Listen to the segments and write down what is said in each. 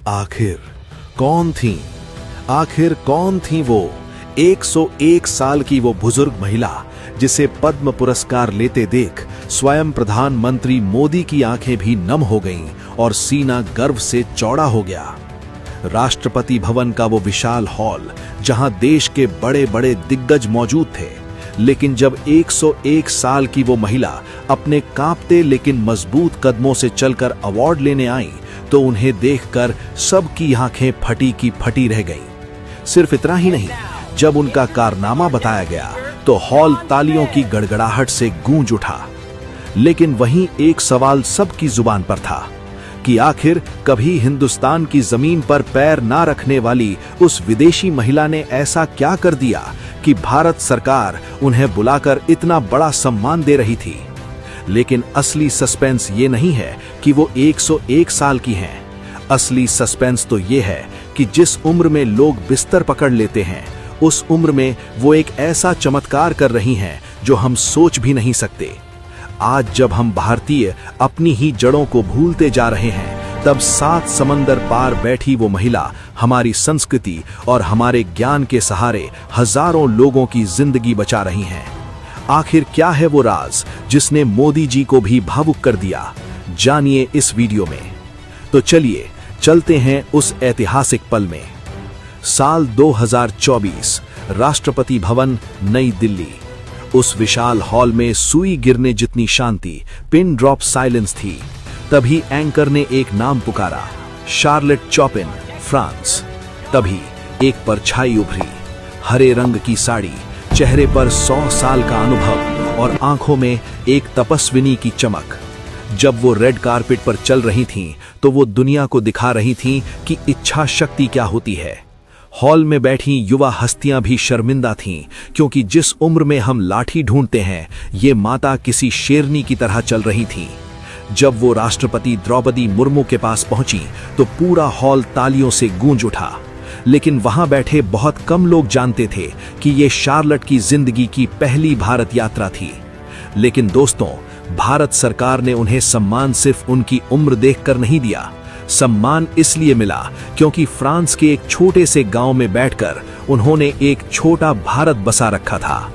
आखिर कौन थी? आखिर कौन थी वो 101 साल की वो बुजुर्ग महिला जिसे पद्म पुरस्कार लेते देख स्वयं प्रधानमंत्री मोदी की आंखें भी नम हो गईं और सीना गर्व से चौड़ा हो गया। राष्ट्रपति भवन का वो विशाल हॉल जहां देश के बड़े बड़े दिग्गज मौजूद थे, लेकिन जब 101 साल की वो महिला अपने कांपते लेकिन मजबूत कदमों से चलकर अवार्ड लेने आई तो उन्हें देखकर सबकी आंखें फटी की फटी रह गईं। सिर्फ इतना ही नहीं, जब उनका कारनामा बताया गया तो हॉल तालियों की गड़गड़ाहट से गूंज उठा। लेकिन वहीं एक सवाल सबकी जुबान पर था कि आखिर कभी हिंदुस्तान की जमीन पर पैर ना रखने वाली उस विदेशी महिला ने ऐसा क्या कर दिया कि भारत सरकार उन्हें बुलाकर इतना बड़ा सम्मान दे रही थी। लेकिन असली सस्पेंस ये नहीं है कि वो 101 साल की हैं। असली सस्पेंस तो ये है कि जिस उम्र में लोग बिस्तर पकड़ लेते हैं, उस उम्र में वो एक ऐसा चमत्कार कर रही हैं जो हम सोच भी नहीं सकते। आज जब हम भारतीय अपनी ही जड़ों को भूलते जा रहे हैं, तब 7 समंदर पार बैठी वो महिला हमारी संस्कृति और हमारे ज्ञान के सहारे हजारों लोगों की जिंदगी बचा रही हैं। आखिर क्या है वो राज जिसने मोदी जी को भी भावुक कर दिया? जानिए इस वीडियो में। तो चलिए चलते हैं उस ऐतिहासिक पल में। साल 2024, राष्ट्रपति भवन, नई दिल्ली। उस विशाल हॉल में सुई गिरने जितनी शांति, पिन ड्रॉप साइलेंस थी। तभी एंकर ने एक नाम पुकारा, शार्लेट चॉपिन, फ्रांस। तभी एक परछाई उभरी, हरे रंग की साड़ी, चेहरे पर 100 साल का अनुभव और आंखों में एक तपस्विनी की चमक। जब वो रेड कारपेट पर चल रही थीं, तो वो दुनिया को दिखा रही थीं कि इच्छा शक्ति क्या होती है। हॉल में बैठी युवा हस्तियां भी शर्मिंदा थीं, क्योंकि जिस उम्र में हम लाठी ढूंढते हैं, ये माता किसी शेरनी की तरह चल रही थीं। जब वो राष्ट्रपति द्रौपदी मुर्मू के पास पहुंची तो पूरा हॉल तालियों से गूंज उठा। लेकिन वहां बैठे बहुत कम लोग जानते थे कि ये शार्लेट की जिंदगी की पहली भारत यात्रा थी। लेकिन दोस्तों, भारत सरकार ने उन्हें सम्मान सिर्फ उनकी उम्र देखकर नहीं दिया। सम्मान इसलिए मिला क्योंकि फ्रांस के एक छोटे से गांव में बैठकर उन्होंने एक छोटा भारत बसा रखा था।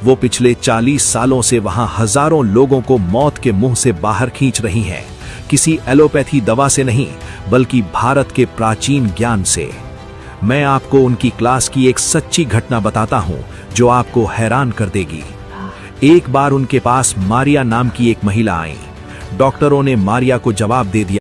वो पिछले 40 सालों से वहां हजारों लोगों को मौत के मुंह से बाहर खींच रही हैं, किसी एलोपैथी दवा से नहीं, बल्कि भारत के प्राचीन ज्ञान से। मैं आपको उनकी क्लास की एक सच्ची घटना बताता हूं जो आपको हैरान कर देगी। एक बार उनके पास मारिया नाम की एक महिला आई। डॉक्टरों ने मारिया को जवाब दे दिया